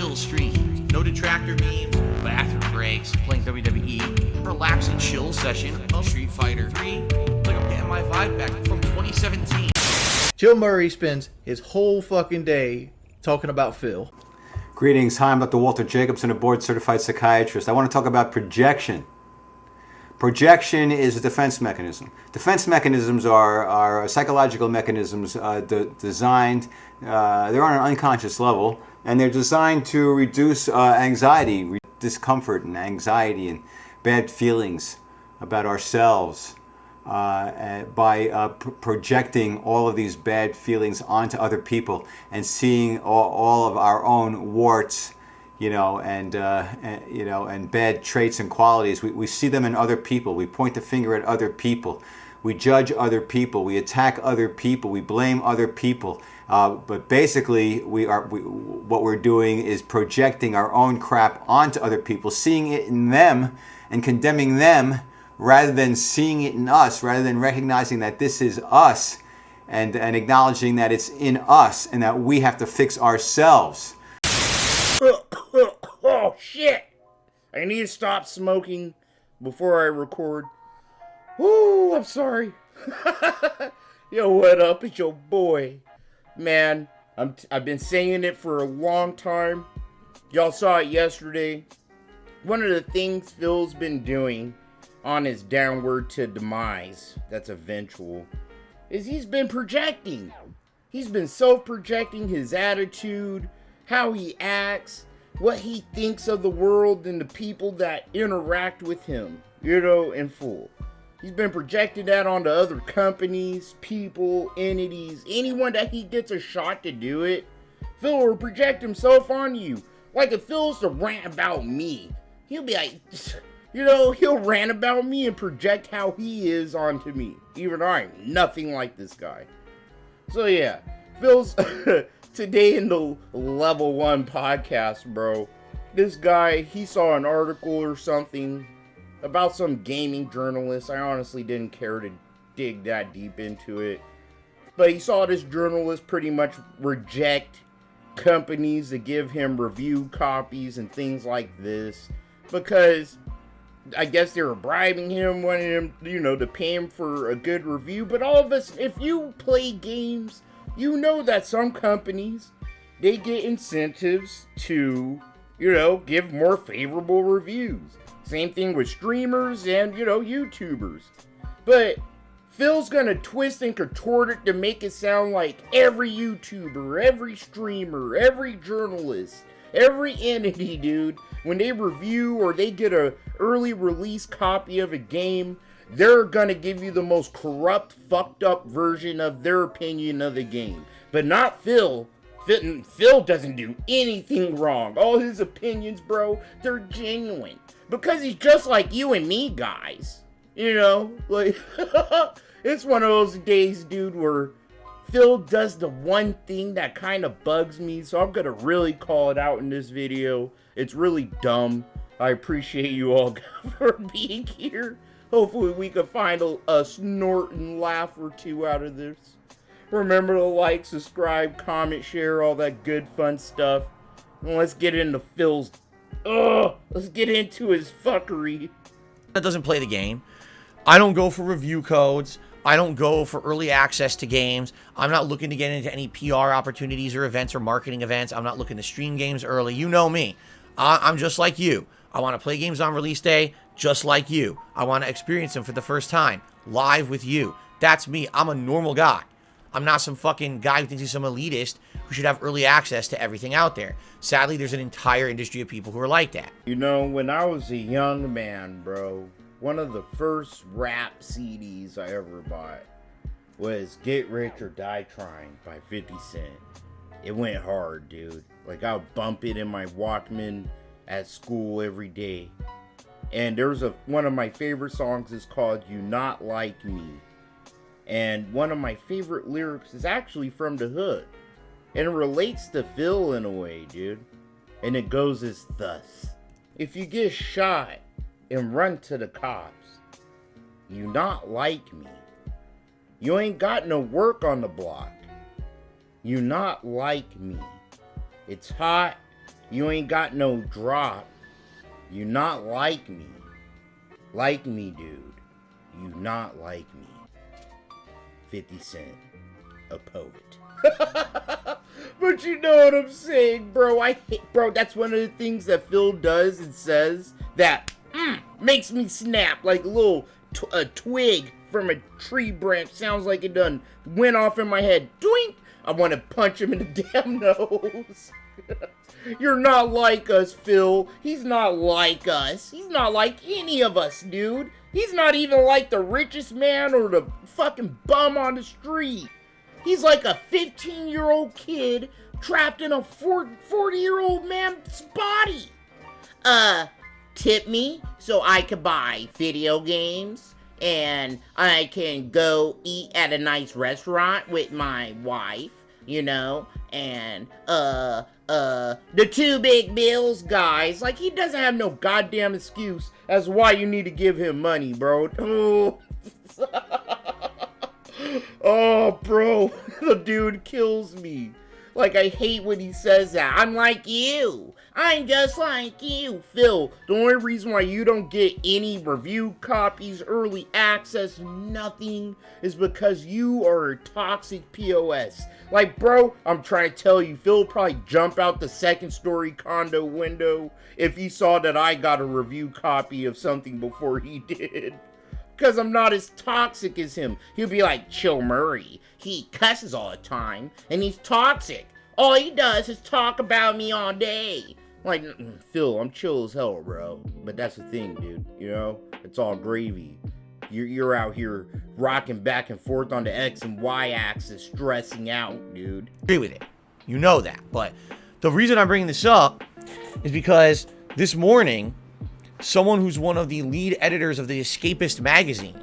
Phil stream. No detractor memes, bathroom breaks, playing WWE, relaxing chill session of Street Fighter 3. Like I'm getting my vibe back from 2017. Joe Murray spends his whole fucking day talking about Phil. Greetings, hi, I'm Dr. Walter Jacobson, a board-certified psychiatrist. I want to talk about projection. Projection is a defense mechanism. Defense mechanisms are psychological mechanisms designed, they're on an unconscious level, and they're designed to reduce anxiety, discomfort and anxiety and bad feelings about ourselves by projecting all of these bad feelings onto other people and seeing all of our own warts, and bad traits and qualities. We see them in other people. We point the finger at other people. We judge other people. We attack other people. We blame other people. But basically, what we're doing is projecting our own crap onto other people, seeing it in them and condemning them, rather than seeing it in us, rather than recognizing that this is us and acknowledging that it's in us and that we have to fix ourselves. Oh shit! I need to stop smoking before I record. Woo, I'm sorry. Yo, what up? It's your boy. Man, I've been saying it for a long time. Y'all saw it yesterday. One of the things Phil's been doing on his downward to demise, that's eventual, is he's been projecting. He's been self-projecting his attitude, how he acts, what he thinks of the world and the people that interact with him, in full. He's been projecting that onto other companies, people, entities, anyone that he gets a shot to do it. Phil will project himself on you. Like if Phil's to rant about me, he'll be like, he'll rant about me and project how he is onto me, even though I'm nothing like this guy. So yeah, Phil's today in the Level 1 podcast, bro, this guy, he saw an article or something about some gaming journalist. I honestly didn't care to dig that deep into it. But he saw this journalist pretty much reject companies that give him review copies and things like this, because I guess they were bribing him, wanting him, to pay him for a good review. But all of us, if you play games, you know that some companies, they get incentives to, give more favorable reviews. Same thing with streamers and, YouTubers. But Phil's gonna twist and contort it to make it sound like every YouTuber, every streamer, every journalist, every entity, dude, when they review or they get a early release copy of a game, they're gonna give you the most corrupt, fucked up version of their opinion of the game. But not Phil. Phil doesn't do anything wrong. All his opinions, bro, they're genuine. Because he's just like you and me, guys. Like, it's one of those days, dude, where Phil does the one thing that kind of bugs me, so I'm gonna really call it out in this video. It's really dumb. I appreciate you all for being here. Hopefully we can find a snort and laugh or two out of this. Remember to like, subscribe, comment, share, all that good fun stuff. And let's get into Phil's... let's get into his fuckery. That doesn't play the game. I don't go for review codes. I don't go for early access to games. I'm not looking to get into any PR opportunities or events or marketing events. I'm not looking to stream games early. You know me. I'm just like you. I want to play games on release day just like you. I want to experience them for the first time, live with you. That's me. I'm a normal guy. I'm not some fucking guy who thinks he's some elitist who should have early access to everything out there. Sadly, there's an entire industry of people who are like that. When I was a young man, bro, one of the first rap CDs I ever bought was Get Rich or Die Trying by 50 Cent. It went hard, dude. Like, I would bump it in my Walkman at school every day. And there's one of my favorite songs is called You Not Like Me. And one of my favorite lyrics is actually from the hood. And it relates to Phil in a way, dude. And it goes as thus. If you get shot and run to the cops, you not like me. You ain't got no work on the block. You not like me. It's hot You ain't got no drop. You not like me. Like me, dude. You not like me. 50 Cent, a poet. But you know what I'm saying, bro. Bro, that's one of the things that Phil does and says that makes me snap like a little a twig from a tree branch. Sounds like it done went off in my head. Doink! I want to punch him in the damn nose. You're not like us, Phil. He's not like us. He's not like any of us, dude. He's not even like the richest man or the fucking bum on the street. He's like a 15-year-old kid trapped in a 40-year-old man's body. Tip me so I could buy video games and I can go eat at a nice restaurant with my wife, you know, and, the two big bills, guys. Like, he doesn't have no goddamn excuse as why you need to give him money, bro. Oh, oh, bro, the dude kills me. Like, I hate when he says that. I'm like you. I'm just like you. Phil, the only reason why you don't get any review copies, early access, nothing, is because you are a toxic POS. Like, bro, I'm trying to tell you, Phil would probably jump out the second-story condo window if he saw that I got a review copy of something before he did. Because I'm not as toxic as him. He'll be like, Chill Murray. He cusses all the time, and he's toxic. All he does is talk about me all day. Like, Phil, I'm chill as hell, bro. But that's the thing, dude. You know? It's all gravy. You're out here rocking back and forth on the X and Y axis, stressing out, dude. Agree with it. You know that. But the reason I'm bringing this up is because this morning, someone who's one of the lead editors of the Escapist magazine,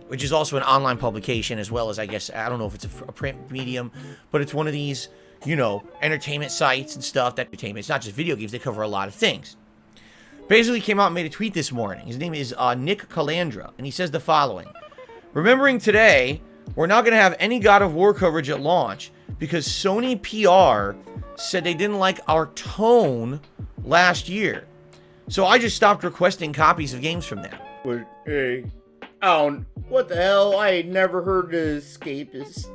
which is also an online publication as well as, I guess, I don't know if it's a print medium, but it's one of these, you know, entertainment sites and stuff that entertainment. It's not just video games. They cover a lot of things. Basically came out and made a tweet this morning. His name is Nick Calandra, and he says the following. Remembering today, we're not going to have any God of War coverage at launch because Sony PR said they didn't like our tone last year. So I just stopped requesting copies of games from them. But, hey, what the hell? I ain't never heard of Escapist.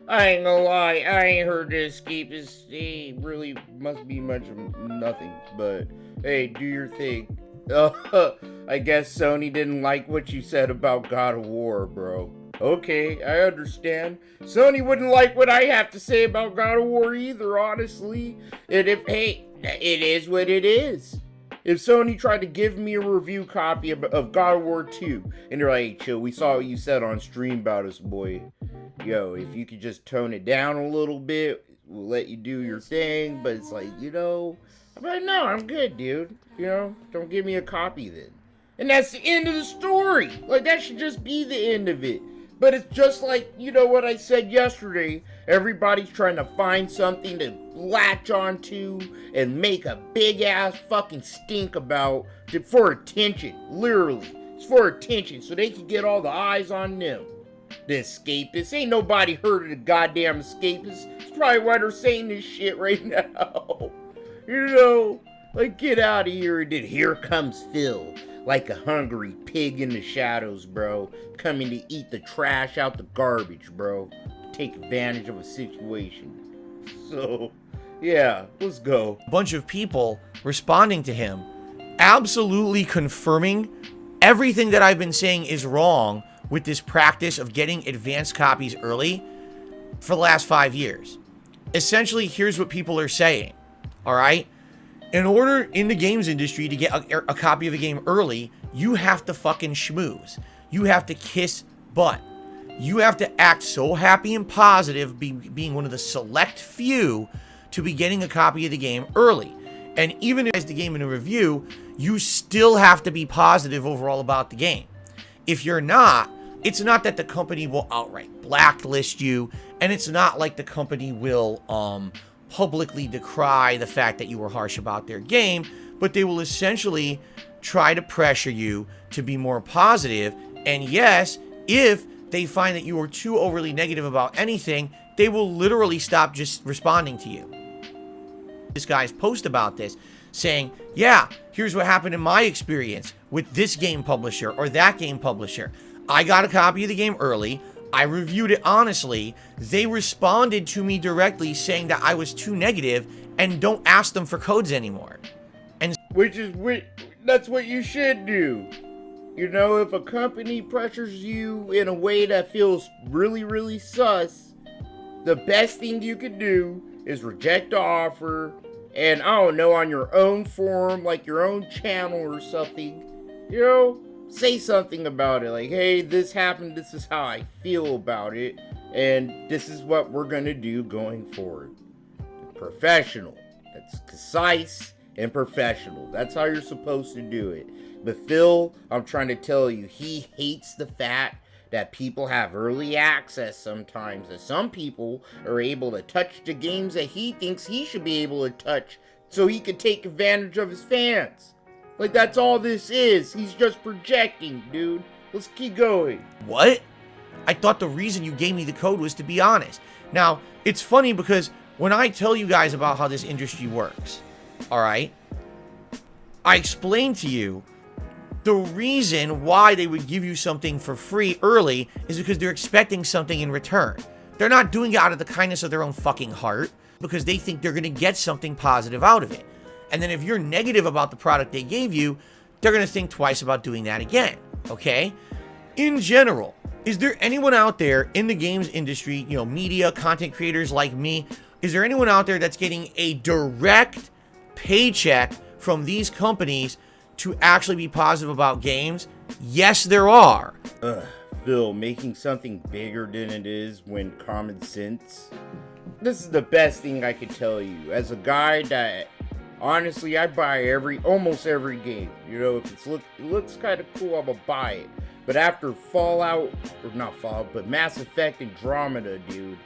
I ain't gonna lie, I ain't heard the Escapist. They really must be much of nothing. But, hey, do your thing. I guess Sony didn't like what you said about God of War, bro. Okay, I understand. Sony wouldn't like what I have to say about God of War either, honestly. And hey, it is what it is. If Sony tried to give me a review copy of God of War 2, and they're like, hey, chill, we saw what you said on stream about us, boy. Yo, if you could just tone it down a little bit, we'll let you do your thing. But it's like, you know, I'm like, no, I'm good, dude. You know, don't give me a copy then. And that's the end of the story. Like, that should just be the end of it. But it's just like, you know what I said yesterday, everybody's trying to find something to latch onto and make a big-ass fucking stink about for attention, literally. It's for attention, so they can get all the eyes on them. The Escapists. Ain't nobody heard of the goddamn Escapists. It's probably why they're saying this shit right now. You know, like, get out of here. And then here comes Phil. Like a hungry pig in the shadows, bro. Coming to eat the trash out the garbage, bro. Take advantage of a situation. So, yeah, let's go. A bunch of people responding to him, absolutely confirming everything that I've been saying is wrong with this practice of getting advanced copies early for the last 5 years. Essentially, here's what people are saying, all right? In order in the games industry to get a copy of a game early, you have to fucking schmooze. You have to kiss butt. You have to act so happy and positive, being one of the select few to be getting a copy of the game early. And even as the game in a review, you still have to be positive overall about the game. If you're not, it's not that the company will outright blacklist you, and it's not like the company will publicly decry the fact that you were harsh about their game, but they will essentially try to pressure you to be more positive. And yes, if they find that you are too overly negative about anything, they will literally stop just responding to you. this guy's post about this, saying, yeah, here's what happened in my experience with this game publisher or that game publisher. I got a copy of the game early. I reviewed it honestly. They responded to me directly saying that I was too negative and don't ask them for codes anymore. And that's what you should do. You know, if a company pressures you in a way that feels really, really sus, the best thing you could do is reject the offer and, I don't know, on your own forum, like your own channel or something, you know, say something about it. Like, hey, this happened, this is how I feel about it, and this is what we're going to do going forward. Professional. That's concise and professional. That's how you're supposed to do it. But Phil, I'm trying to tell you, he hates the fact that people have early access sometimes. That some people are able to touch the games that he thinks he should be able to touch so he can take advantage of his fans. Like, that's all this is. He's just projecting, dude. Let's keep going. what? I thought the reason you gave me the code was to be honest. Now, it's funny because when I tell you guys about how this industry works, all right, I explained to you the reason why they would give you something for free early is because they're expecting something in return. They're not doing it out of the kindness of their own fucking heart because they think they're going to get something positive out of it. And then if you're negative about the product they gave you, they're going to think twice about doing that again, okay? In general, is there anyone out there in the games industry, you know, media, content creators like me, is there anyone out there that's getting a direct paycheck from these companies to actually be positive about games? Yes, there are. Phil, making something bigger than it is when common sense. This is the best thing I could tell you. As a guy that, honestly, I buy almost every game. You know, if it looks kind of cool, I'm gonna buy it. But after Mass Effect Andromeda, dude,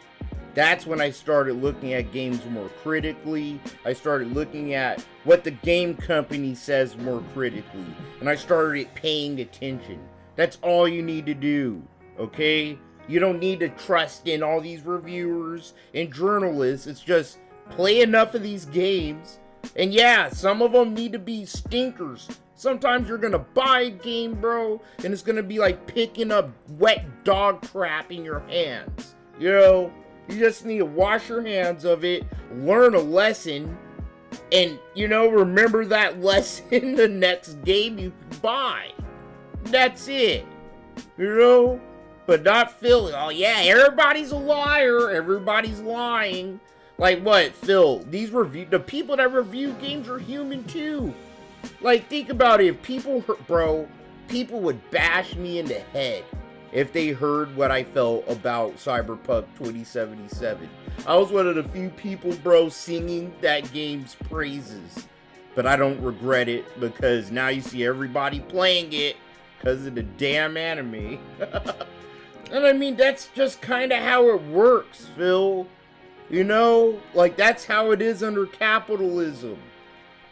that's when I started looking at games more critically. I started looking at what the game company says more critically. And I started paying attention. That's all you need to do, okay? You don't need to trust in all these reviewers and journalists. It's just play enough of these games. And yeah, some of them need to be stinkers. Sometimes you're gonna buy a game, bro, and it's gonna be like picking up wet dog crap in your hands. You know? You just need to wash your hands of it, learn a lesson, and, you know, remember that lesson the next game you buy. That's it. You know? But not Phil. Oh, yeah, everybody's a liar. Everybody's lying. Like what, Phil? The people that review games are human too. Like, think about it. If people would bash me in the head if they heard what I felt about Cyberpunk 2077. I was one of the few people, bro, singing that game's praises. But I don't regret it because now you see everybody playing it because of the damn anime. And I mean, that's just kind of how it works, Phil. You know, like, that's how it is under capitalism.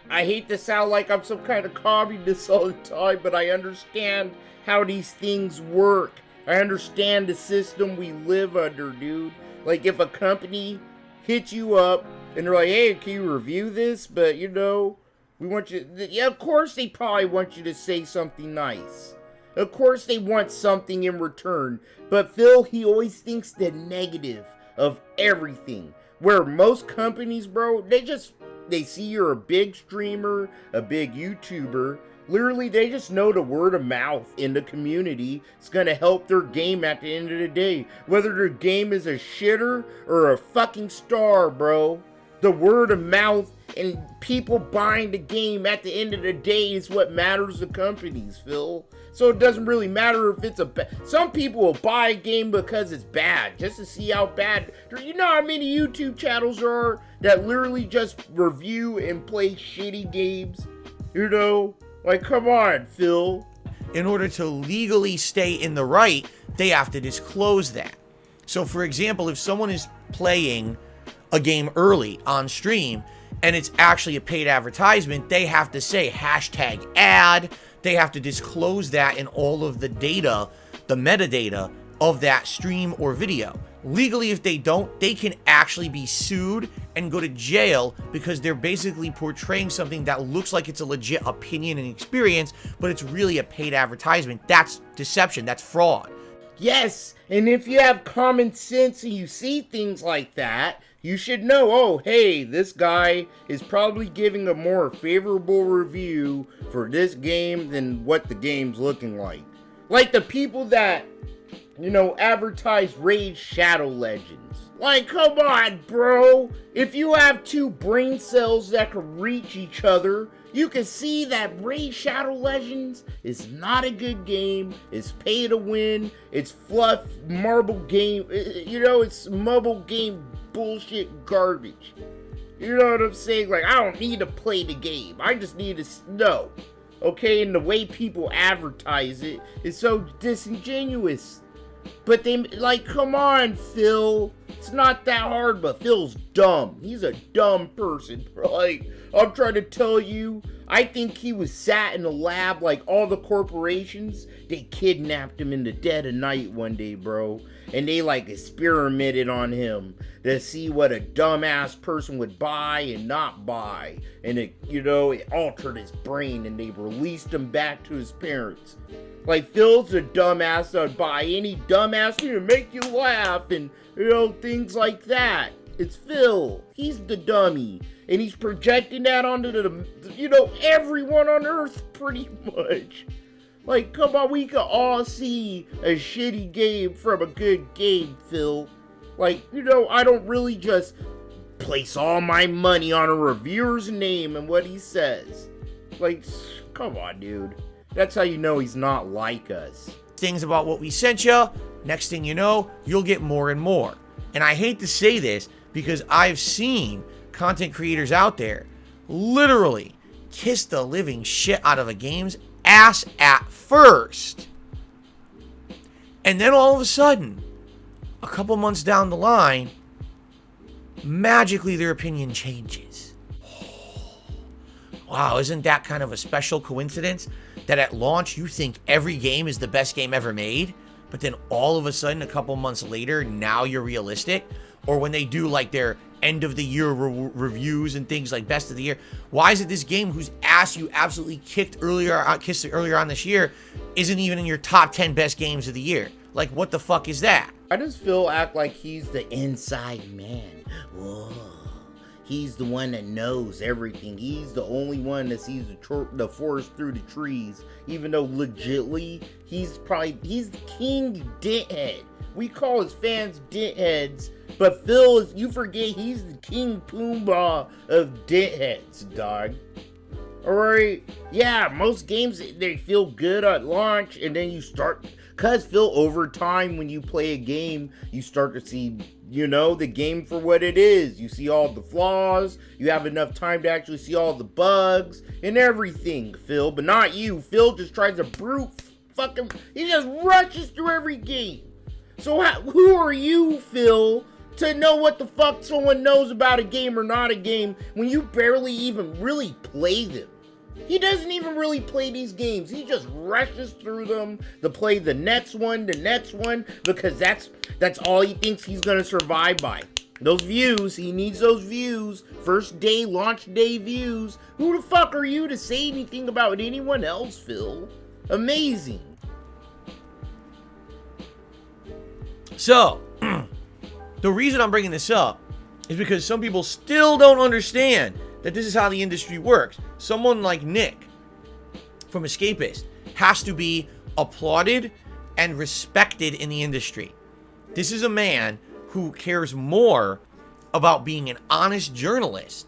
I hate to sound like I'm some kind of communist all the time, but I understand how these things work. I understand the system we live under, dude. Like, if a company hits you up and they're like, hey, can you review this? But, you know, we want you... Yeah, of course they probably want you to say something nice. Of course they want something in return. But Phil, he always thinks the negative of everything. Where most companies, bro, they see you're a big streamer, a big YouTuber. Literally, they just know the word of mouth in the community is going to help their game at the end of the day. Whether their game is a shitter or a fucking star, bro. The word of mouth and people buying the game at the end of the day is what matters to companies, Phil. So it doesn't really matter if it's some people will buy a game because it's bad, just to see how bad. You know how many YouTube channels there are that literally just review and play shitty games? You know? Like, come on, Phil. In order to legally stay in the right, they have to disclose that. So, for example, if someone is playing a game early on stream and it's actually a paid advertisement, they have to say #ad. They have to disclose that in all of the data, the metadata of that stream or video. Legally, if they don't, they can actually be sued and go to jail because they're basically portraying something that looks like it's a legit opinion and experience, but it's really a paid advertisement. That's deception. That's fraud. Yes, and if you have common sense and you see things like that, you should know, oh, hey, this guy is probably giving a more favorable review for this game than what the game's looking like. Like the people that, advertise Raid Shadow Legends. Like, come on, bro. If you have two brain cells that can reach each other, you can see that Raid Shadow Legends is not a good game. It's pay to win. It's fluff, marble game. It's mobile game bullshit garbage. You know what I'm saying? Like, I don't need to play the game. I just need to know. Okay, and the way people advertise it is so disingenuous. But come on, Phil. It's not that hard, but Phil's dumb. He's a dumb person. Like, I'm trying to tell you, I think he was sat in a lab like all the corporations. They kidnapped him in the dead of night one day, bro. And they, experimented on him to see what a dumbass person would buy and not buy. And it altered his brain, and they released him back to his parents. Like, Phil's a dumbass that would buy any dumbass to make you laugh and, things like that. It's Phil. He's the dummy. And he's projecting that onto everyone on Earth, pretty much. Like, come on, we can all see a shitty game from a good game, Phil. Like, I don't really just place all my money on a reviewer's name and what he says. Like, come on, dude. That's how you know he's not like us. Things about what we sent you, next thing you know, you'll get more and more. And I hate to say this because I've seen content creators out there literally kiss the living shit out of a game's ass at first. And then all of a sudden, a couple months down the line, magically their opinion changes. Wow, isn't that kind of a special coincidence? That at launch you think every game is the best game ever made, but then all of a sudden a couple months later, now you're realistic? Or when they do their end of the year reviews and things like best of the year, why is it this game whose ass you absolutely kissed earlier on this year isn't even in your top 10 best games of the year? Like, what the fuck is that? I just Phil act like he's the inside man. Whoa. He's the one that knows everything. He's the only one that sees the forest through the trees. Even though legitly, he's the king denthead. We call his fans dentheads, but Phil you forget he's the king Pumbaa of dentheads, dog. Alright? Yeah, most games, they feel good at launch, and then you start... Because, Phil, over time, when you play a game, you start to see, the game for what it is. You see all the flaws. You have enough time to actually see all the bugs and everything, Phil. But not you. Phil just tries to he just rushes through every game. So who are you, Phil, to know what the fuck someone knows about a game or not a game when you barely even really play them? He doesn't even really play these games. He just rushes through them to play the next one, because that's all he thinks he's going to survive by. Those views, he needs those views. First day, launch day views. Who the fuck are you to say anything about anyone else, Phil? Amazing. So, the reason I'm bringing this up is because some people still don't understand that this is how the industry works. Someone like Nick from Escapist has to be applauded and respected in the industry. This is a man who cares more about being an honest journalist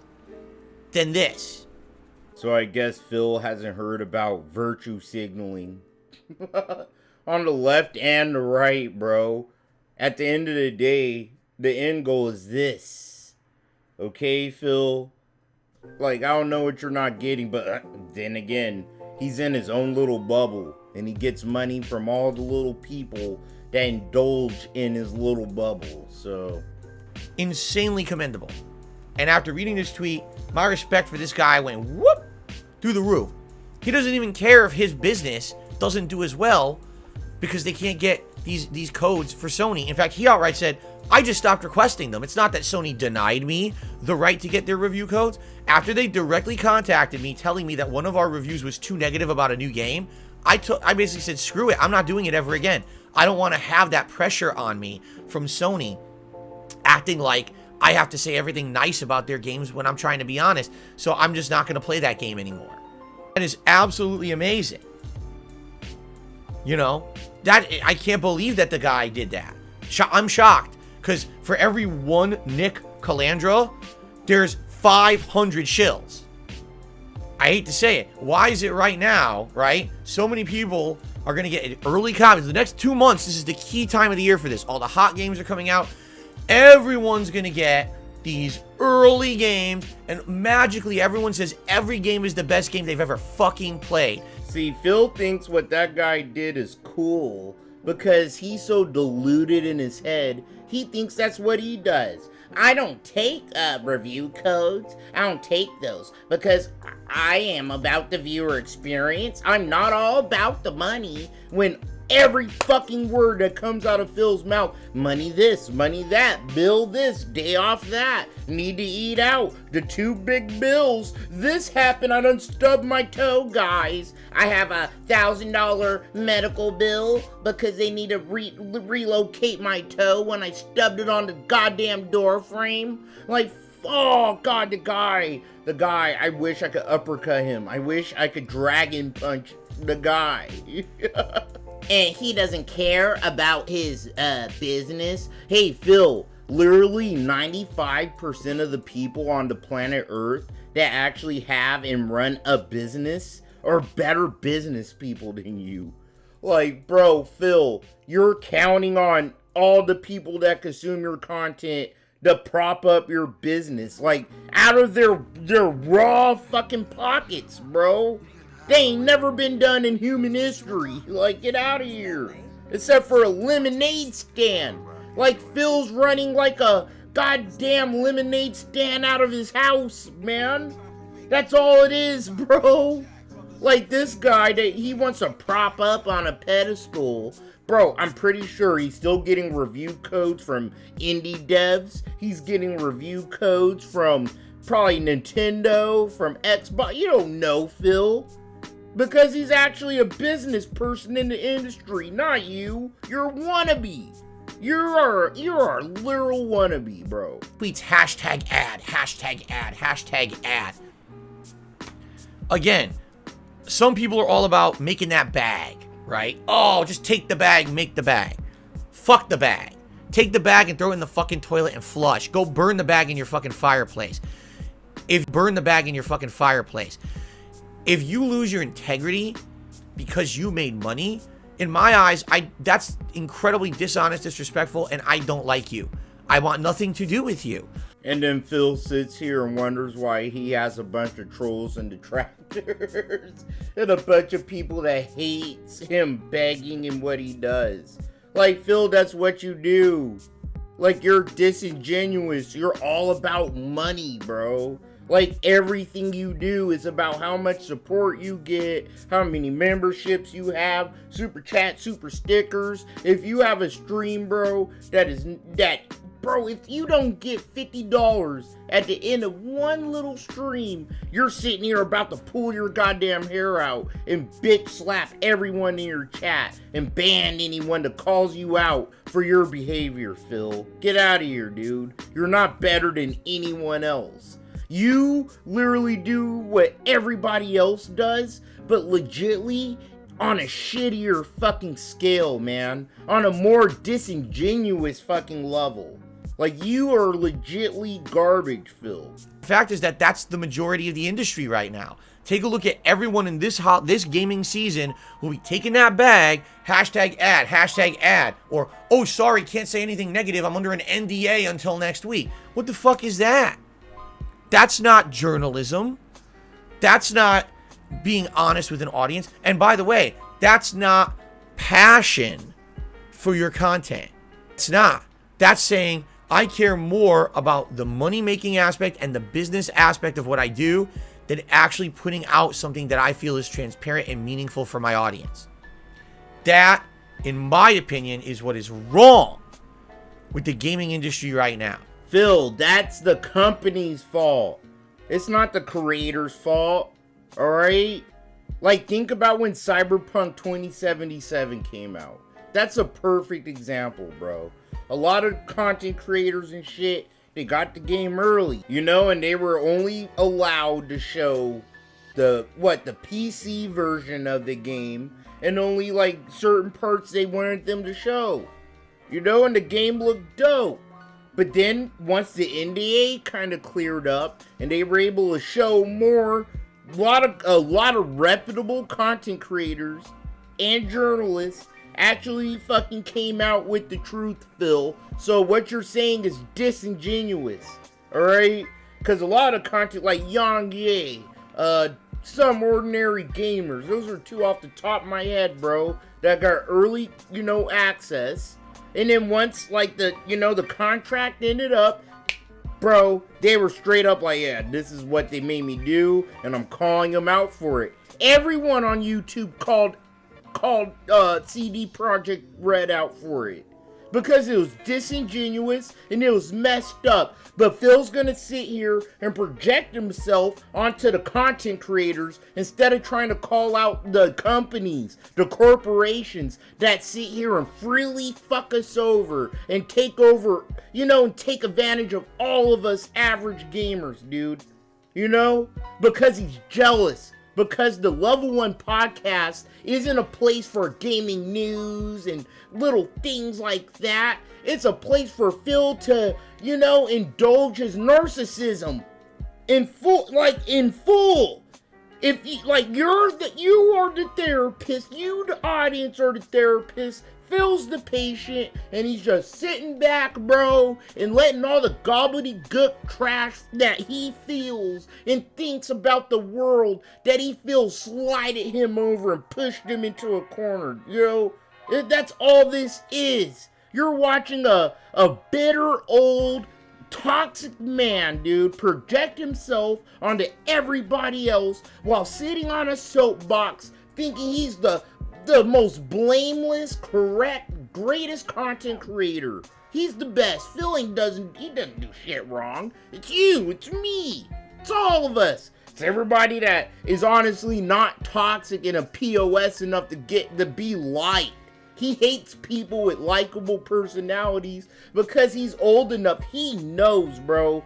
than this. So I guess Phil hasn't heard about virtue signaling. On the left and the right, bro. At the end of the day, the end goal is this. Okay, Phil? Like, I don't know what you're not getting, but then again, he's in his own little bubble, and he gets money from all the little people that indulge in his little bubble, so... Insanely commendable. And after reading this tweet, my respect for this guy went whoop through the roof. He doesn't even care if his business doesn't do as well because they can't get these codes for Sony. In fact, he outright said, I just stopped requesting them. It's not that Sony denied me the right to get their review codes. After they directly contacted me telling me that one of our reviews was too negative about a new game, I basically said, screw it, I'm not doing it ever again. I don't want to have that pressure on me from Sony acting like I have to say everything nice about their games when I'm trying to be honest. So I'm just not going to play that game anymore. That is absolutely amazing. You know, that I can't believe that the guy did that. I'm shocked, because for every one Nick Calandra, there's 500 shills. I hate to say it. Why is it right now, right? So many people are going to get early copies. The next 2 months, this is the key time of the year for this. All the hot games are coming out. Everyone's going to get these early games, and magically everyone says every game is the best game they've ever fucking played. See, Phil thinks what that guy did is cool because he's so deluded in his head. He thinks that's what he does. I don't take review codes. I don't take those because I am about the viewer experience. I'm not all about the money when every fucking word that comes out of Phil's mouth, money this, money that, bill this, day off that, need to eat out, the 2 big bills, this happened, I done stubbed my toe, guys. I have a $1,000 medical bill because they need to relocate my toe when I stubbed it on the goddamn door frame. Like, oh god, the guy, I wish I could uppercut him. I wish I could dragon punch the guy. And he doesn't care about his business. Hey, Phil, literally 95% of the people on the planet Earth that actually have and run a business are better business people than you. Like, bro, Phil, you're counting on all the people that consume your content to prop up your business. Like, out of their raw fucking pockets, bro. They ain't never been done in human history. Like, get out of here. Except for a lemonade stand. Like, Phil's running like a goddamn lemonade stand out of his house, man. That's all it is, bro. Like, this guy that he wants to prop up on a pedestal. Bro, I'm pretty sure he's still getting review codes from indie devs. He's getting review codes from probably Nintendo, from Xbox. You don't know, Phil. Because he's actually a business person in the industry, not you. You're a wannabe. You're a literal wannabe, bro. Tweets hashtag ad, hashtag ad, hashtag ad. Again, some people are all about making that bag, right? Oh, just take the bag, make the bag. Fuck the bag. Take the bag and throw it in the fucking toilet and flush. Go burn the bag in your fucking fireplace. Burn the bag in your fucking fireplace. If you lose your integrity because you made money, in my eyes, that's incredibly dishonest, disrespectful, and I don't like you. I want nothing to do with you. And then Phil sits here and wonders why he has a bunch of trolls and detractors and a bunch of people that hates him begging and what he does. Like, Phil, that's what you do. Like, you're disingenuous. You're all about money, bro. Like, everything you do is about how much support you get, how many memberships you have, super chat, super stickers. If you have a stream, bro, bro, if you don't get $50 at the end of one little stream, you're sitting here about to pull your goddamn hair out and bitch slap everyone in your chat and ban anyone that calls you out for your behavior, Phil. Get out of here, dude. You're not better than anyone else. You literally do what everybody else does, but legitly on a shittier fucking scale, man. On a more disingenuous fucking level. Like, you are legitly garbage, Phil. The fact is that that's the majority of the industry right now. Take a look at everyone in this gaming season will be taking that bag, hashtag ad, or, oh, sorry, can't say anything negative, I'm under an NDA until next week. What the fuck is that? That's not journalism. That's not being honest with an audience. And by the way, that's not passion for your content. It's not. That's saying, I care more about the money-making aspect and the business aspect of what I do than actually putting out something that I feel is transparent and meaningful for my audience. That in my opinion, is what is wrong with the gaming industry right now. Phil, that's the company's fault. It's not the creator's fault. Alright? Like, think about when Cyberpunk 2077 came out. That's a perfect example, bro. A lot of content creators and shit, they got the game early, you know, and they were only allowed to show the PC version of the game, and only like certain parts they wanted them to show, you know, and the game looked dope. But then once the NDA kind of cleared up and they were able to show more, a lot of reputable content creators and journalists actually fucking came out with the truth, Phil. So what you're saying is disingenuous, alright? Because a lot of content like Yang Ye, Some Ordinary Gamers, those are two off the top of my head, bro, that got early, you know, access. And then once, like, the contract ended up, bro, they were straight up like, yeah, this is what they made me do, and I'm calling them out for it. Everyone on YouTube called CD Projekt Red out for it. Because it was disingenuous and it was messed up. But Phil's gonna sit here and project himself onto the content creators instead of trying to call out the companies, the corporations that sit here and freely fuck us over and take over, you know, and take advantage of all of us average gamers, dude. You know? Because he's jealous. Because the Level 1 podcast isn't a place for gaming news and little things like that. It's a place for Phil to, you know, indulge his narcissism in full, If you, like, you are the therapist, you the audience are the therapist, Phil's the patient, and he's just sitting back, bro, and letting all the gobbledygook trash that he feels and thinks about the world that he feels slided him over and pushed him into a corner, you know? That's all this is. You're watching a bitter, old, toxic man, dude, project himself onto everybody else while sitting on a soapbox thinking he's the most blameless, correct, greatest content creator. He's the best. Phil doesn't do shit wrong. It's you, it's me, it's all of us. It's everybody that is honestly not toxic and a POS enough to be liked. He hates people with likable personalities because he's old enough. He knows, bro.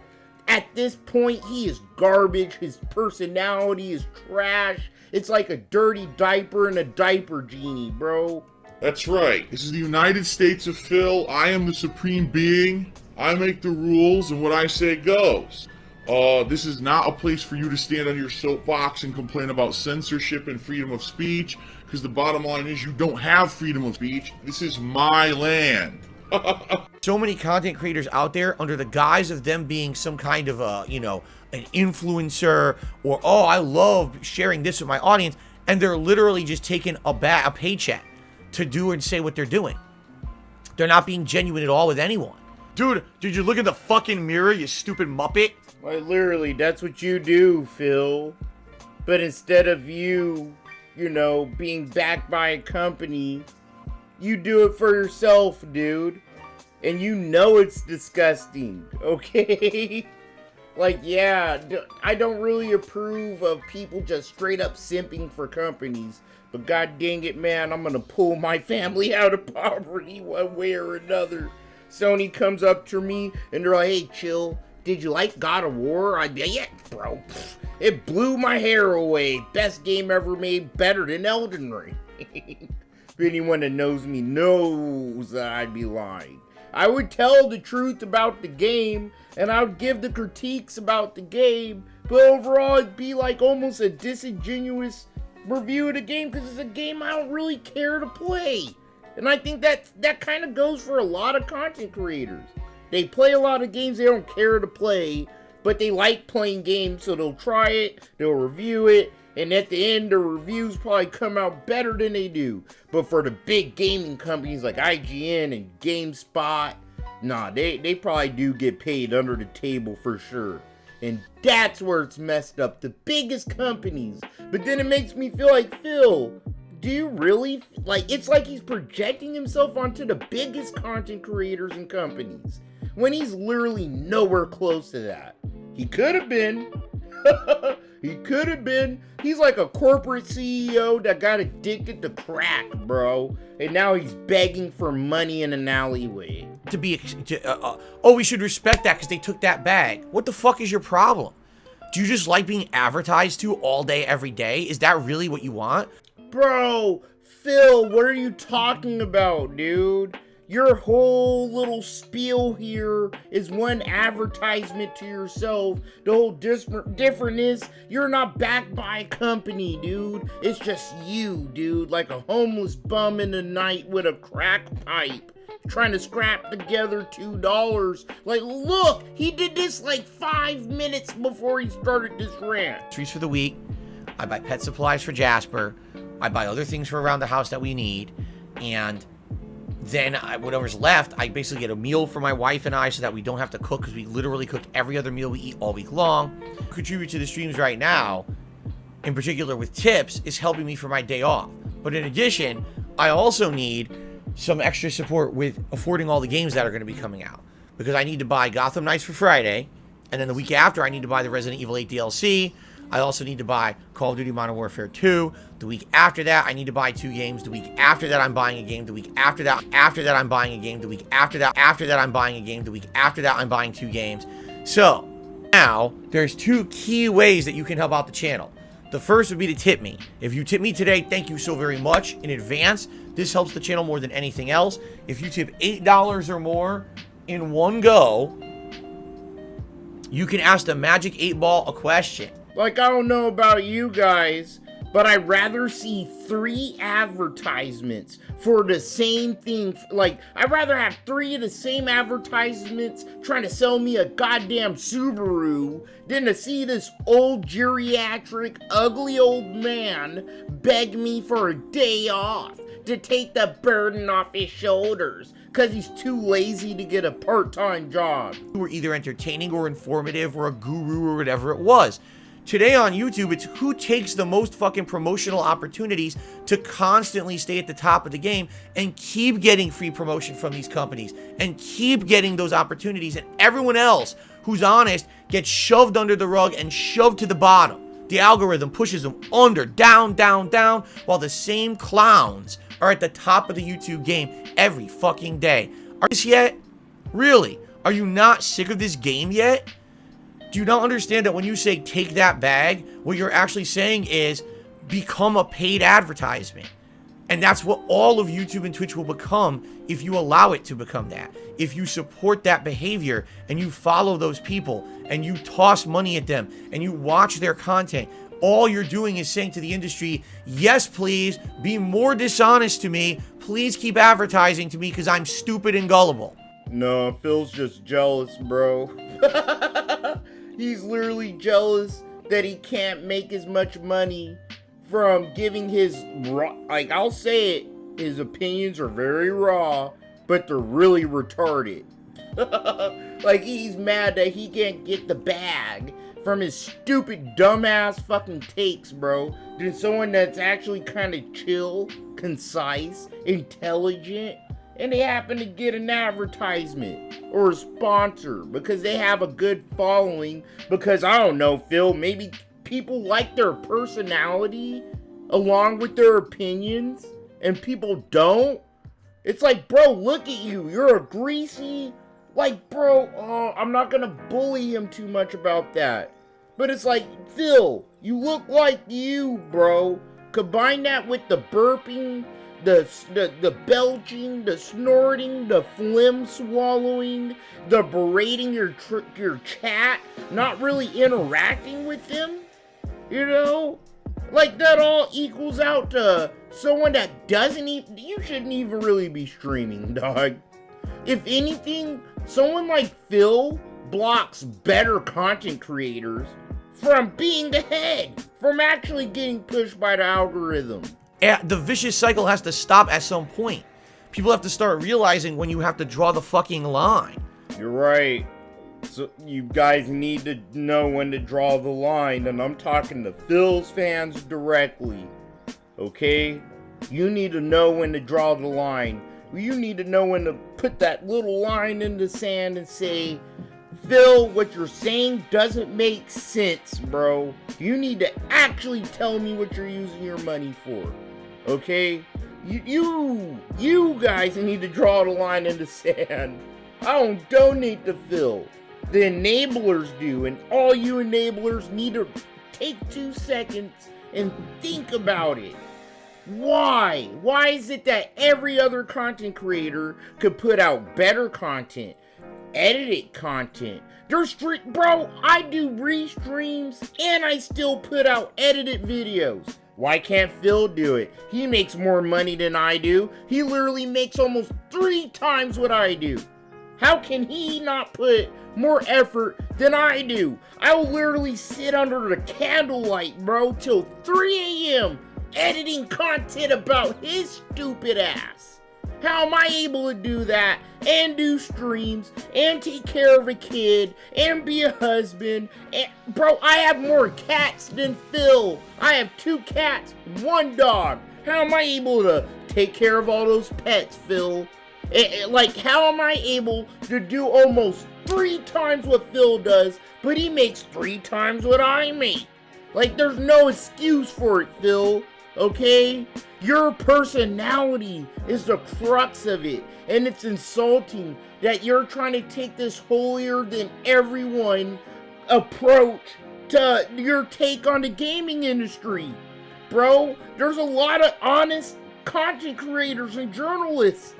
At this point, he is garbage. His personality is trash. It's like a dirty diaper and a diaper genie, bro. That's right. This is the United States of Phil. I am the supreme being. I make the rules, and what I say goes. This is not a place for you to stand on your soapbox and complain about censorship and freedom of speech, because the bottom line is you don't have freedom of speech. This is my land. So many content creators out there under the guise of them being some kind of a, you know, an influencer, or, oh, I love sharing this with my audience, and they're literally just taking a paycheck to do and say what they're doing. They're not being genuine at all with anyone. Dude, did you look in the fucking mirror, you stupid muppet? Well, literally, that's what you do, Phil. But instead of you know, being backed by a company, you do it for yourself, dude. And you know it's disgusting, okay? Like, yeah, I don't really approve of people just straight up simping for companies. But god dang it, man, I'm gonna pull my family out of poverty one way or another. Sony comes up to me and they're like, hey, chill. Did you like God of War? I'd be like, yeah, bro. It blew my hair away. Best game ever made, better than Elden Ring. If anyone that knows me knows that I'd be lying. I would tell the truth about the game, and I would give the critiques about the game, but overall it'd be like almost a disingenuous review of the game, because it's a game I don't really care to play. And I think that kind of goes for a lot of content creators. They play a lot of games they don't care to play, but they like playing games, so they'll try it, they'll review it, and at the end, the reviews probably come out better than they do. But for the big gaming companies like IGN and GameSpot, nah, they probably do get paid under the table for sure. And that's where it's messed up, the biggest companies. But then it makes me feel like, Phil, do you really, like, it's like he's projecting himself onto the biggest content creators and companies, when he's literally nowhere close to that. He could have been. He could have been. He's like a corporate CEO that got addicted to crack, bro. And now he's begging for money in an alleyway. We should respect that because they took that bag. What the fuck is your problem? Do you just like being advertised to all day, every day? Is that really what you want? Bro, Phil, what are you talking about, dude? Your whole little spiel here is one advertisement to yourself. The whole different is you're not backed by a company, dude. It's just you, dude, like a homeless bum in the night with a crack pipe, trying to scrap together $2. Like, look, he did this like 5 minutes before he started this rant. Treats for the week. I buy pet supplies for Jasper. I buy other things for around the house that we need. And then whatever's left, I basically get a meal for my wife and I so that we don't have to cook, because we literally cook every other meal we eat all week long. Contribute to the streams right now, in particular with tips, is helping me for my day off. But in addition, I also need some extra support with affording all the games that are going to be coming out, because I need to buy Gotham Knights for Friday, and then the week after I need to buy the Resident Evil 8 DLC. I also need to buy Call of Duty Modern Warfare 2. The week after that, I need to buy 2 games. The week after that, I'm buying a game. The week after that, I'm buying a game. The week after that, I'm buying a game. The week after that, I'm buying 2 games. So, now, there's 2 key ways that you can help out the channel. The first would be to tip me. If you tip me today, thank you so very much in advance. This helps the channel more than anything else. If you tip $8 or more in one go, you can ask the Magic 8 Ball a question. Like, I don't know about you guys, but I'd rather see 3 advertisements for the same thing. Like, I'd rather have 3 of the same advertisements trying to sell me a goddamn Subaru than to see this old geriatric, ugly old man beg me for a day off to take the burden off his shoulders because he's too lazy to get a part-time job. You were either entertaining or informative or a guru or whatever it was. Today on YouTube, it's who takes the most fucking promotional opportunities to constantly stay at the top of the game and keep getting free promotion from these companies and keep getting those opportunities, and everyone else who's honest gets shoved under the rug and shoved to the bottom. The algorithm pushes them under, down, down, down, while the same clowns are at the top of the YouTube game every fucking day. Are you yet? Really? Are you not sick of this game yet? Do you not understand that when you say take that bag, what you're actually saying is become a paid advertisement? And that's what all of YouTube and Twitch will become if you allow it to become that. If you support that behavior and you follow those people and you toss money at them and you watch their content, all you're doing is saying to the industry, yes, please, be more dishonest to me. Please keep advertising to me because I'm stupid and gullible. No, Phil's just jealous, bro. He's literally jealous that he can't make as much money from giving his, like, I'll say it, his opinions are very raw, but they're really retarded. Like, he's mad that he can't get the bag from his stupid, dumbass fucking takes, bro, than someone that's actually kind of chill, concise, intelligent, and they happen to get an advertisement or a sponsor because they have a good following, because, I don't know, Phil, maybe people like their personality along with their opinions, and people don't. It's like, bro, look at you. You're a greasy, like, bro, I'm not gonna bully him too much about that. But it's like, Phil, you look like you, bro. Combine that with the burping, the belching, the snorting, the phlegm swallowing, the berating your chat, not really interacting with them, you know? Like, that all equals out to someone that doesn't even, you shouldn't even really be streaming, dog. If anything, someone like Phil blocks better content creators from being the head, from actually getting pushed by the algorithm. The vicious cycle has to stop at some point. People have to start realizing when you have to draw the fucking line. You're right. So you guys need to know when to draw the line, and I'm talking to Phil's fans directly. Okay? You need to know when to draw the line. You need to know when to put that little line in the sand and say, Phil, what you're saying doesn't make sense, bro. You need to actually tell me what you're using your money for. Okay? You guys need to draw the line in the sand. I don't donate to Phil. The enablers do, and all you enablers need to take 2 seconds and think about it. Why? Why is it that every other content creator could put out better content, edited content? Bro, I do restreams and I still put out edited videos. Why can't Phil do it? He makes more money than I do. He literally makes almost 3 times what I do. How can he not put more effort than I do? I will literally sit under the candlelight, bro, till 3 a.m. editing content about his stupid ass. How am I able to do that and do streams and take care of a kid and be a husband? And, bro, I have more cats than Phil. I have 2 cats, 1 dog. How am I able to take care of all those pets, Phil? Like, how am I able to do almost 3 times what Phil does, but he makes 3 times what I make? Like, there's no excuse for it, Phil. Okay? Your personality is the crux of it, and it's insulting that you're trying to take this holier than everyone approach to your take on the gaming industry. Bro, there's a lot of honest content creators and journalists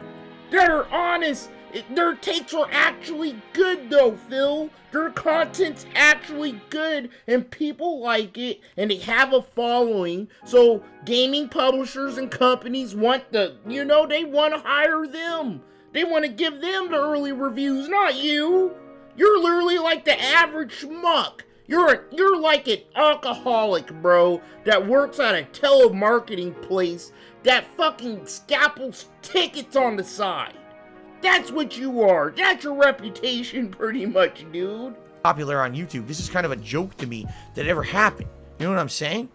that are honest. Their takes are actually good though, Phil. Their content's actually good and people like it and they have a following. So gaming publishers and companies want they want to hire them. They want to give them the early reviews, not you. You're literally like the average schmuck. You're like an alcoholic, bro, that works at a telemarketing place that fucking scalpels tickets on the side. That's what you are. That's your reputation, pretty much, dude. Popular on YouTube. This is kind of a joke to me that ever happened. You know what I'm saying?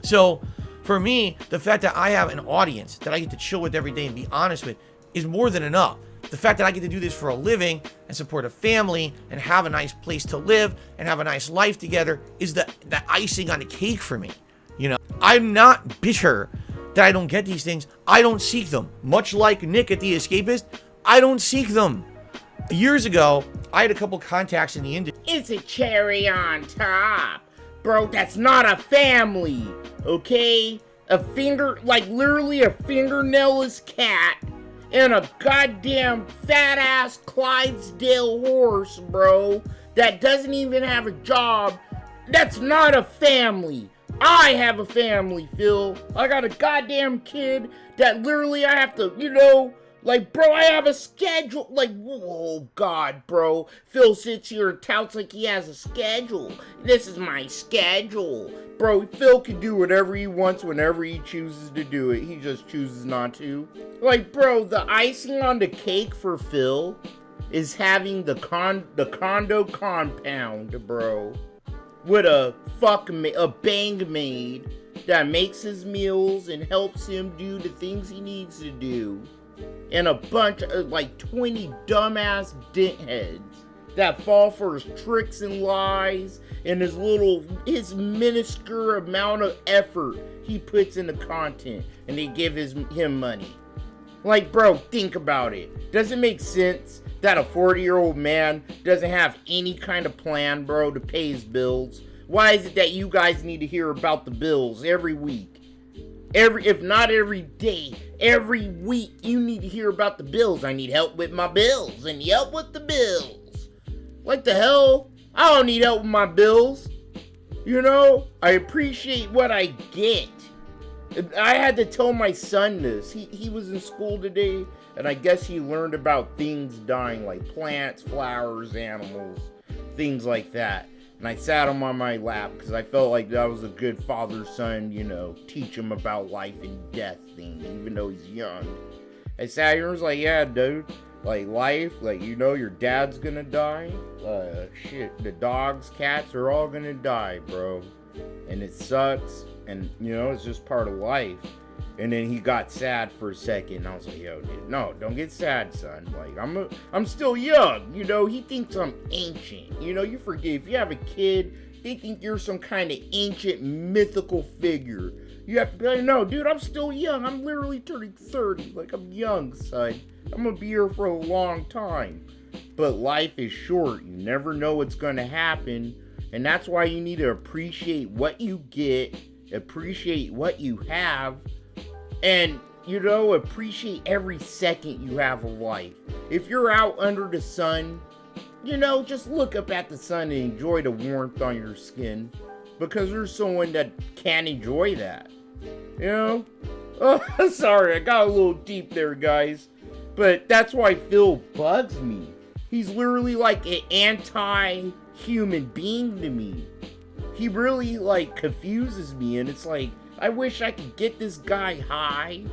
So, for me, the fact that I have an audience that I get to chill with every day and be honest with is more than enough. The fact that I get to do this for a living and support a family and have a nice place to live and have a nice life together is the icing on the cake for me. You know, I'm not bitter that I don't get these things. I don't seek them. Much like Nick at The Escapist, I don't seek them. Years ago, I had a couple contacts in the industry. It's a cherry on top. Bro, that's not a family, okay? Literally a fingernailless cat and a goddamn fat-ass Clydesdale horse, bro, that doesn't even have a job. That's not a family. I have a family, Phil. I got a goddamn kid that literally I have to, bro, I have a schedule. Like, whoa, God, bro. Phil sits here and touts like he has a schedule. This is my schedule. Bro, Phil can do whatever he wants whenever he chooses to do it. He just chooses not to. Like, bro, the icing on the cake for Phil is having the condo compound, bro. With a bang maid that makes his meals and helps him do the things he needs to do. And a bunch of 20 dumbass dintheads that fall for his tricks and lies and his minuscule amount of effort he puts into content, and they give him money. Like, bro, think about it. Does it make sense that a 40-year-old man doesn't have any kind of plan, bro, to pay his bills? Why is it that you guys need to hear about the bills every week? If not every day, every week, you need to hear about the bills. I need help with my bills. I need help with the bills. Like the hell? I don't need help with my bills. I appreciate what I get. I had to tell my son this. He was in school today, and I guess he learned about things dying, like plants, flowers, animals, things like that. And I sat him on my lap because I felt like that was a good father-son, teach him about life and death thing, even though he's young. I sat here and was like, yeah, dude, life, your dad's gonna die. The dogs, cats are all gonna die, bro. And it sucks, and, it's just part of life. And then he got sad for a second. I was like, yo, dude, no, don't get sad, son. Like, I'm still young, you know? He thinks I'm ancient. You know, you forget, if you have a kid, they think you're some kind of ancient mythical figure. You have to be like, no, dude, I'm still young. I'm literally turning 30. Like, I'm young, son. I'm gonna be here for a long time. But life is short. You never know what's gonna happen. And that's why you need to appreciate what you get, appreciate what you have, and, you know, appreciate every second you have of life. If you're out under the sun, you know, just look up at the sun and enjoy the warmth on your skin. Because there's someone that can't enjoy that. You know? Oh, sorry, I got a little deep there, guys. But that's why Phil bugs me. He's literally like an anti-human being to me. He really, like, confuses me. And it's like, I wish I could get this guy high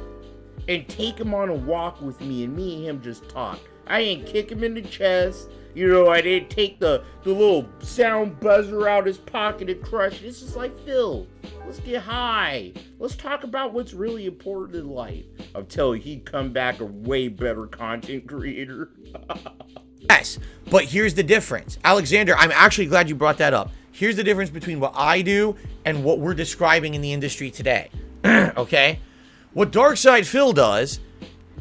and take him on a walk with me and him just talk. I didn't kick him in the chest. You know, I didn't take the little sound buzzer out of his pocket and crush it. It's just like, Phil, let's get high. Let's talk about what's really important in life. I'm telling you, he'd come back a way better content creator. Yes, but here's the difference. Alexander, I'm actually glad you brought that up. Here's the difference between what I do and what we're describing in the industry today. Okay? What Darkside Phil does,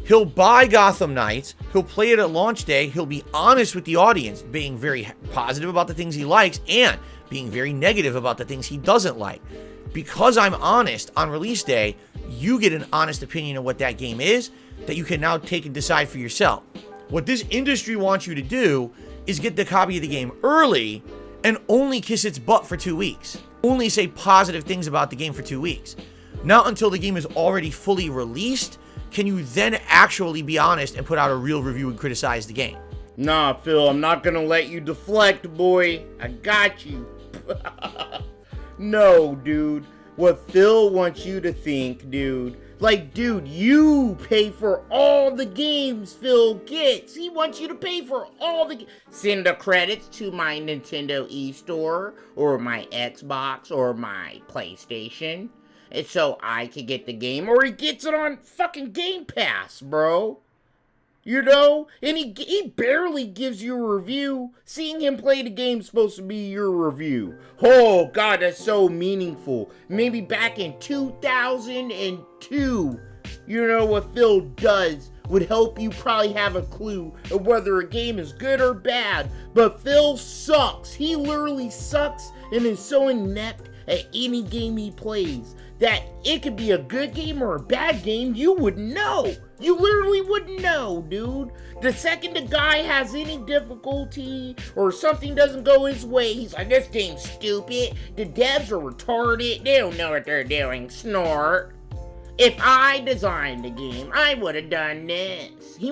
he'll buy Gotham Knights, he'll play it at launch day, he'll be honest with the audience, being very positive about the things he likes and being very negative about the things he doesn't like. Because I'm honest on release day, you get an honest opinion of what that game is that you can now take and decide for yourself. What this industry wants you to do is get the copy of the game early and only kiss its butt for 2 weeks. Only say positive things about the game for 2 weeks. Not until the game is already fully released can you then actually be honest and put out a real review and criticize the game. Nah, Phil, I'm not gonna let you deflect, boy. I got you. No, dude. What Phil wants you to think, dude. Like, dude, you pay for all the games Phil gets. He wants you to pay for all the send the credits to my Nintendo eStore or my Xbox or my PlayStation. And so I can get the game, or he gets it on fucking Game Pass, bro. You know? And he barely gives you a review. Seeing him play the game is supposed to be your review. Oh, God, that's so meaningful. Maybe back in 2002, you know, what Phil does would help you probably have a clue of whether a game is good or bad. But Phil sucks. He literally sucks and is so inept at any game he plays that it could be a good game or a bad game, you wouldn't know. You literally wouldn't know, dude. The second the guy has any difficulty or something doesn't go his way, he's like, this game's stupid. The devs are retarded. They don't know what they're doing. Snort. If I designed the game, I would have done this. He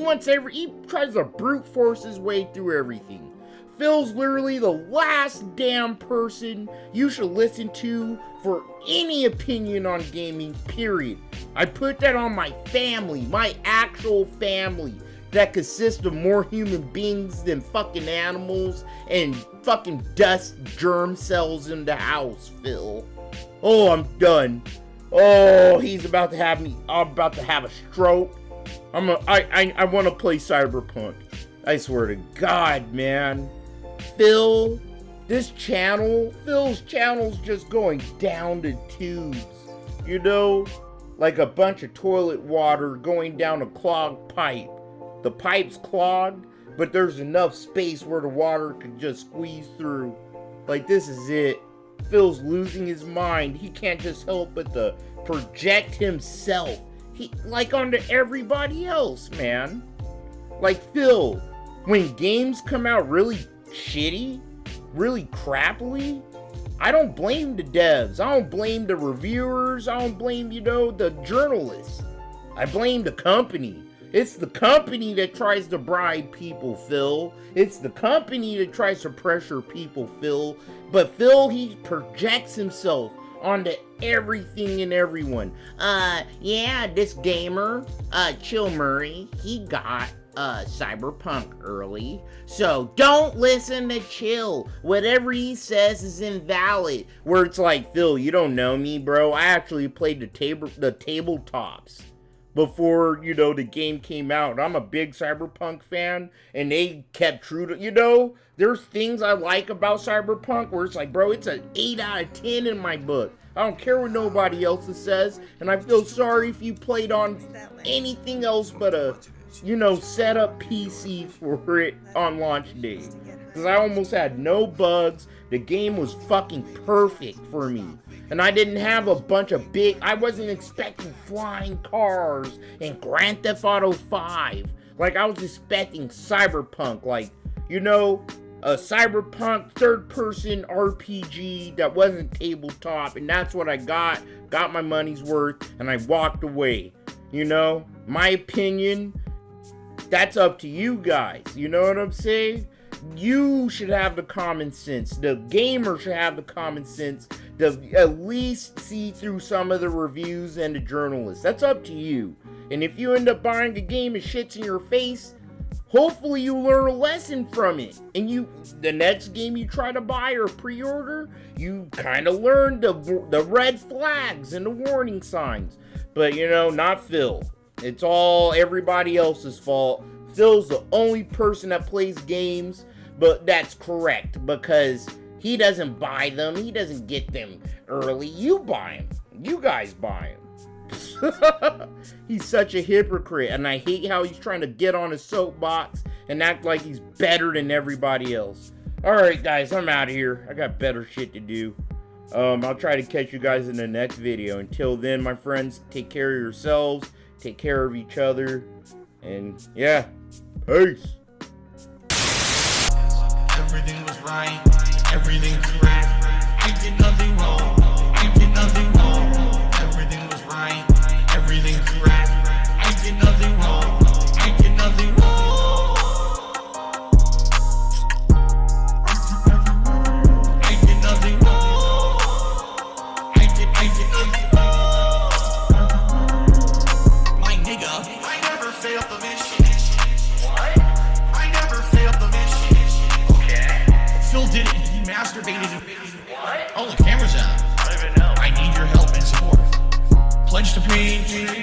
tries to brute force his way through everything. Phil's literally the last damn person you should listen to for any opinion on gaming, period. I put that on my family, my actual family, that consists of more human beings than fucking animals and fucking dust germ cells in the house, Phil. Oh, I'm done. Oh, he's about to have me. I'm about to have a stroke. I want to play Cyberpunk. I swear to God, man. Phil's channel's just going down the tubes. You know? Like a bunch of toilet water going down a clogged pipe. The pipe's clogged, but there's enough space where the water could just squeeze through. Like, this is it. Phil's losing his mind. He can't just help but to project himself. Onto everybody else, man. Like, Phil, when games come out really shitty, really crappily, I don't blame the devs. I don't blame the reviewers. I don't blame, the journalists. I blame the company. It's the company that tries to bribe people, Phil. It's the company that tries to pressure people, Phil. But Phil, he projects himself onto everything and everyone. This gamer, Chill Murray, he got Cyberpunk early, so don't listen to Chill. Whatever he says is invalid. Where it's like, Phil, you don't know me, bro. I actually played the tabletops before, you know, the game came out. I'm a big Cyberpunk fan, and they kept true to, you know, there's things I like about Cyberpunk where it's like, bro, it's an 8 out of 10 in my book. I don't care what nobody else says, and I feel sorry if you played on anything else but a, you know, set up PC for it on launch day. Because I almost had no bugs. The game was fucking perfect for me. And I didn't have a bunch of I wasn't expecting flying cars and Grand Theft Auto 5. Like, I was expecting Cyberpunk, like, you know, a Cyberpunk third-person RPG that wasn't tabletop, and that's what I got my money's worth, and I walked away. You know, my opinion, that's up to you guys, you know what I'm saying? You should have the common sense. The gamer should have the common sense to at least see through some of the reviews and the journalists. That's up to you. And if you end up buying a game and shits in your face, hopefully you learn a lesson from it. And the next game you try to buy or pre-order, you kind of learn the red flags and the warning signs. But, you know, not Phil. It's all everybody else's fault. Phil's the only person that plays games, but that's correct because he doesn't buy them. He doesn't get them early. You buy them. You guys buy them. He's such a hypocrite, and I hate how he's trying to get on his soapbox and act like he's better than everybody else. Alright guys, I'm out of here. I got better shit to do. I'll try to catch you guys in the next video. Until then, my friends, take care of yourselves, take care of each other, and yeah, peace. Everything was right, everything correct. I did nothing wrong, I did nothing wrong. Everything was right, everything correct. I did nothing wrong, I did nothing wrong. I did nothing wrong, I did nothing wrong. My nigga, I never failed the mission. What? I never failed the mission. Phil did it. He masturbated. What? Oh, the camera's on. I don't even know. I need your help and support. Pledge to page.